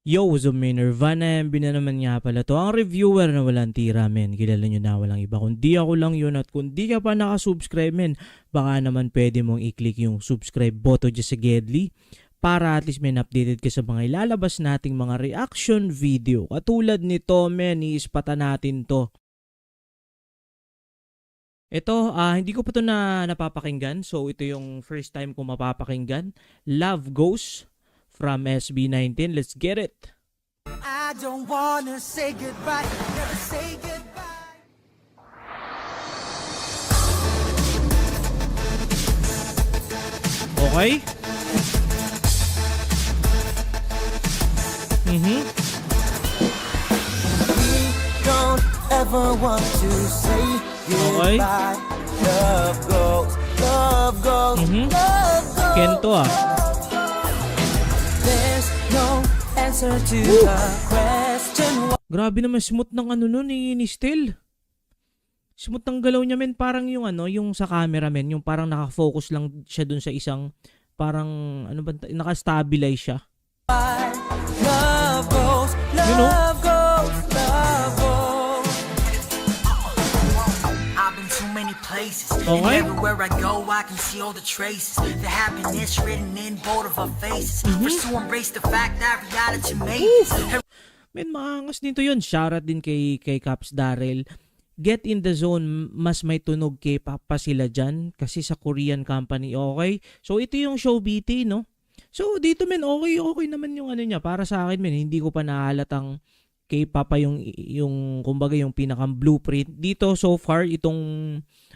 Yo, what's up, may Nirvana? MB na naman nga pala to. Ang reviewer na walang tira, men. Kilala nyo na walang iba. Kundi ako lang yun. At kung di ka pa nakasubscribe, men, baka naman pwede mong i-click yung subscribe button dyan sa Gedli para at least men updated ka sa mga ilalabas nating mga reaction video. Katulad nito, men, iispata natin to. Ito, hindi ko pa to napapakinggan. So, ito yung first time ko mapapakinggan. Love Goes from SB19. Let's get it! I don't wanna say goodbye, never say goodbye. Okay? We don't ever want to say Okay. goodbye. Love goes, love goes, love goes. Kento There's no answer to the question. Grabe naman smooth ng ano nun ni Stel. Smooth ng galaw niya, men. Parang yung yung sa camera, men. Yung parang nakafocus lang siya dun sa isang parang naka-stabilize siya. Love goes, You know? love goes, love goes. I've been to many places, Okay. and everywhere I go, I can see all the traces. The happiness written in both of our faces. First to embrace the fact that reality made us. Men, maangas din to yun. Shoutout din kay Caps Darrell. Get in the zone, mas may tunog K-pop pa sila dyan kasi sa Korean company, okay? So, ito yung show BT, no? So, dito, men, okay naman yung ano niya. Para sa akin, men, hindi ko pa nahalatang K-pop pa yung kumbaga, yung pinakang blueprint. Dito, so far, itong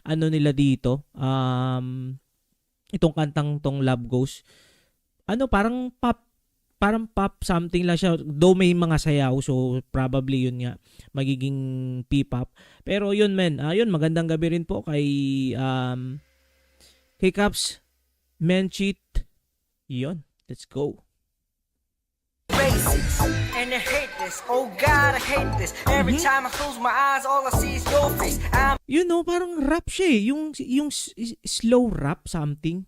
ano nila dito, itong kantang tong Love Goes, parang pop something lang siya, though may mga sayaw, so probably yun nga magiging P-pop. Pero yun, men, yun, magandang gabi rin po kay Caps Menchit. Yun, let's go. Races, and I hate this. Oh God, I hate this. Every time I close my eyes, all I see is your face. I'm You know, parang rap siya eh. Yung slow rap something.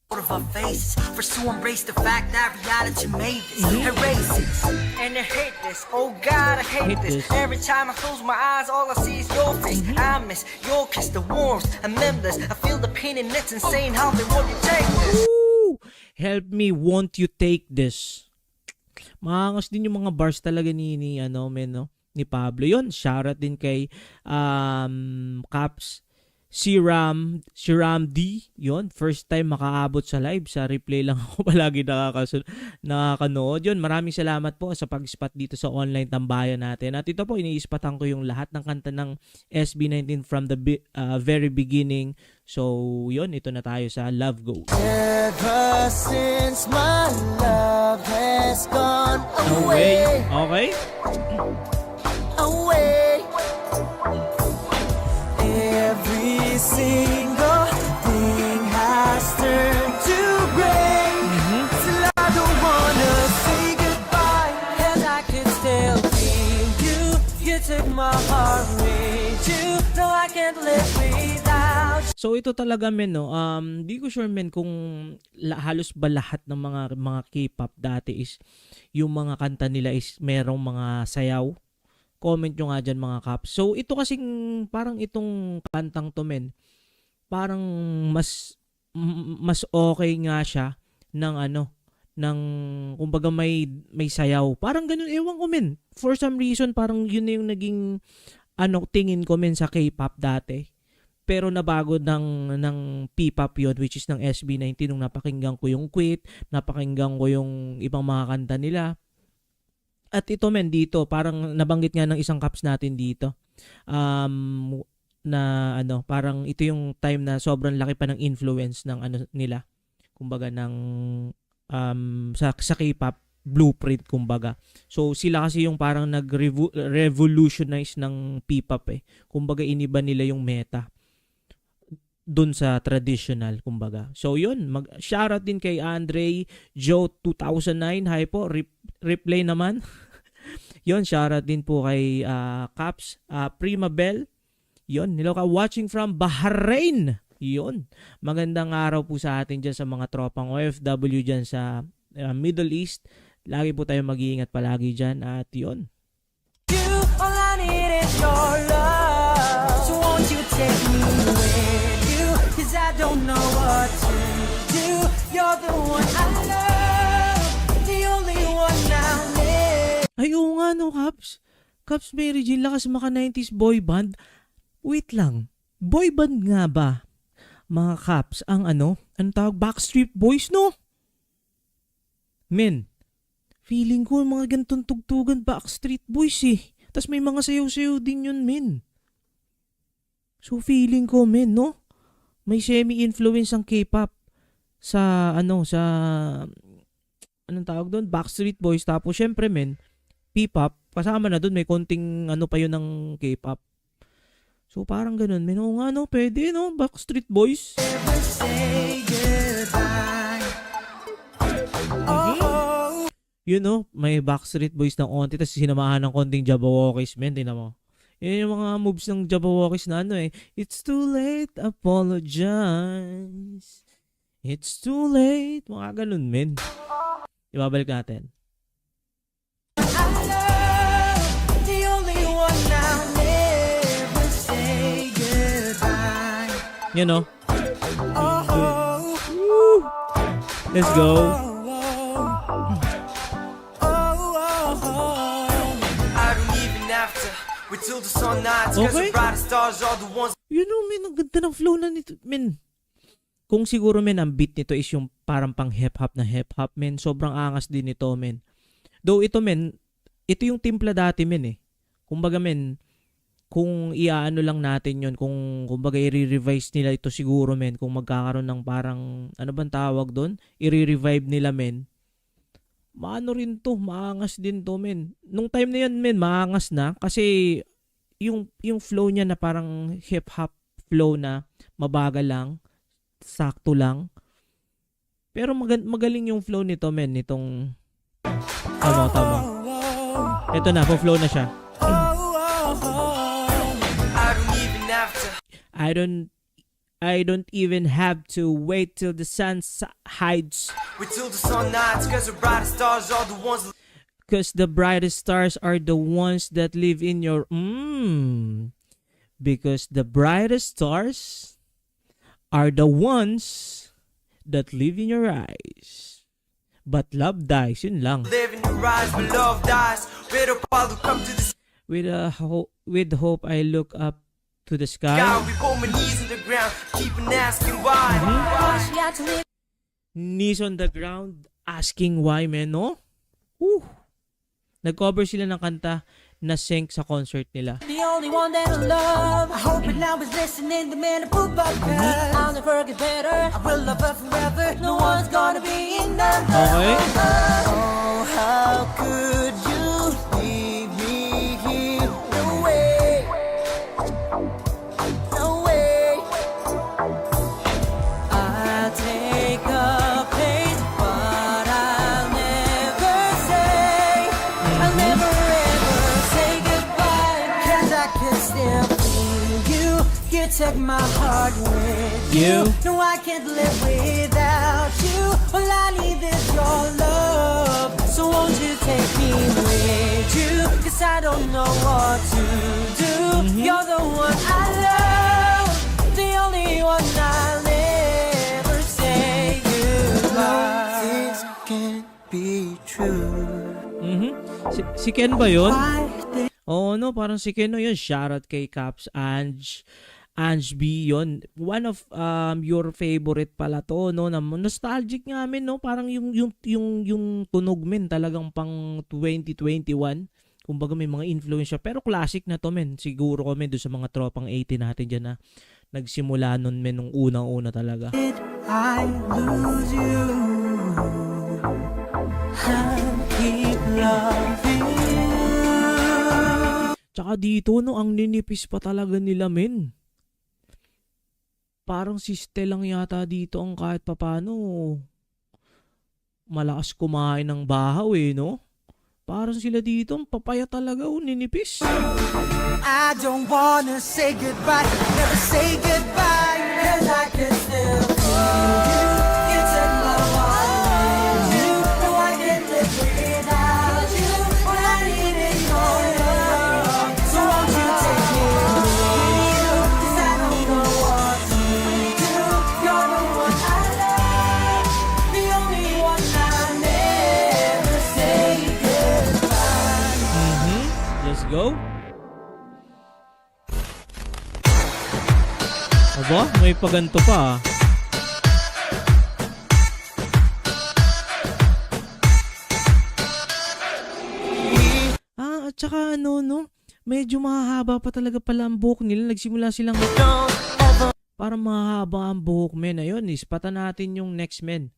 out of our faces. First to embrace the fact that reality made us. Races, and I hate this. Oh God, I hate this. Every time I close my eyes, all I see is your face. I miss your kiss, the warmth, and members. I feel the pain and it's insane how they want you take this. Woo! Help me, won't you take this? Maangas din yung mga bars talaga ni Pablo. Yun, shoutout din kay Caps Siram D. Yun, first time makaabot sa live. Sa replay lang ako palagi nakakanood. Yun, maraming salamat po sa pag-spot dito sa online tambayan natin. At ito po, iniispatan ko yung lahat ng kanta ng SB19 from the very beginning. So, yun, ito na tayo sa Love Goes. Ever since my love has gone away, Okay? away. Every single thing has turned to gray. Still I don't wanna say goodbye, and I can still feel you. You took my heart away too. No, I can't live without you. So ito talaga, men, no. Di ko sure, men, kung halos ba lahat ng mga K-pop dati is yung mga kanta nila is merong mga sayaw. Comment nyo nga dyan, mga Caps. So ito kasing parang itong kantang to, men, parang mas okay nga siya ng kumbaga may sayaw. Parang ganun, ewan ko, men. For some reason, parang yun na yung naging tingin ko, men, sa K-pop dati. Pero nabago ng P-pop yun, which is ng SB19 nung napakinggan ko yung Quit, napakinggan ko yung ibang mga kanta nila. At ito, men, dito, parang nabanggit nga ng isang Caps natin dito. Parang ito yung time na sobrang laki pa ng influence ng nila. Kumbaga ng sa K-pop blueprint, kumbaga. So sila kasi yung parang nag-revolutionize ng P-pop eh. Kumbaga iniba nila yung meta dun sa traditional, kumbaga. So yun, shoutout din kay Andre Joe 2009. Hi po, replay naman. Yun, shoutout din po kay Caps Prima Bell. Yun, hello ka, watching from Bahrain. Yun, magandang araw po sa atin dyan sa mga tropang OFW dyan sa Middle East. Lagi po tayong mag-iingat palagi dyan at yun. You, all I need is your love. So won't you take me with you? 'Cause I don't know what to do. You're the one I love, the only one I'll live. Ay, oo nga no, Caps. Caps Mary Jane, lakas maka 90s boy band. Wait lang. Boy band nga ba? Mga Caps, ang ano tawag? Backstreet Boys, no? Men, feeling ko mga gantong tugtugan Backstreet Boys eh. Tas may mga sayaw-sayaw din yun, men. So feeling ko, men, no? May semi-influence ang K-pop sa anong tawag doon? Backstreet Boys. Tapos syempre, men, P-pop, kasama na doon, may konting ano pa yun ng K-pop. So parang ganun, men, oo nga, no? Pwede, no? Backstreet Boys. Never say goodbye. Oh, You know, may Backstreet Boys ng onti, tapos sinamahan ng konting Jabberwockies, men, tingnan mo. Yan yung mga moves ng Jabberwockies na ano eh. It's too late, apologize. It's too late. Mga ganun, men. Ibabalik natin. I love, the only one I'll never say goodbye. You know? Oh, Woo! Let's go. I don't even have to wait till the sun nights, 'cause Okay. the brightest stars are the ones. You know, men, ang ganda ng flow na nito, men. Kung siguro, men, ang beat nito is yung parang pang hip-hop na hip-hop, men. Sobrang angas din nito, men. Though ito, men, ito yung timpla dati, men, eh. Kumbaga, men, kung iaano lang natin yun, kumbaga i-revise nila ito siguro, men, kung magkakaroon ng parang, ano bang tawag doon? I-revive nila, men. Maano rin to, maangas din to, men. Nung time na yun, men, maangas na. Kasi, yung flow niya na parang hip-hop flow na mabagal lang, sakto lang. Pero magaling yung flow nito, men, nitong tama. Ito na, flow na siya. I don't even have to. I don't even have to wait till the sun hides, Wait till the sun nights, 'cause the brightest stars are the ones. cause the brightest stars are the ones that live in your because the brightest stars are the ones that live in your eyes. But love dies, yun lang. Live in your eyes, but love dies. Wait up, I'll look up to the With hope I look up to the sky. sky. We put my knees in the ground, keep on asking why. she had to live. Knees on the ground, asking why, man, no? Woo! Nag-cover sila ng kanta na sync sa concert nila. The only one that I love. I hope it now is listening. The man who put my cut. I'll never get better. I will love her forever. No one's gonna be enough. Okay? Oh, how could you leave me here? No way. No way. I'll take a place, but I'll never say. I'll never ever say goodbye. 'Cause I can still feel you. You took my heart with you. No, I can't live without you. All I need is your love. So won't you take me with you? 'Cause I don't know what to do. You're the one I love, the only one I'll never say goodbye. This can't be true. Si Ken ba yun? Why did Oo, no, parang si Ken no yun. Shoutout kay Caps Ange B yun. One of your favorite pala to, no? Na nostalgic nga amin, no? Parang yung tunog men talagang pang 2021. Kumbaga may mga influence siya. Pero classic na to, men. Siguro kami doon sa mga tropang 80 natin dyan na nagsimula nun, men, nung unang-una talaga. I lose you? I'll keep loving you. Tsaka dito, no, ang ninipis pa talaga nila, men. Parang si Stel lang yata dito ang kahit papano malakas kumain ng bahaw, eh, no? Parang sila dito, ang papaya talaga, ninipis. I don't wanna say goodbye, never say goodbye, 'cause I can still feel you. You took my heart with you, no I can't live without Let's go. Aba, may paganto pa. At saka no, medyo mahahaba pa talaga pala ang buhok nila. Nagsimula silang parang mahahaba ang buhok, men. Ayun, ispatan natin yung next, men.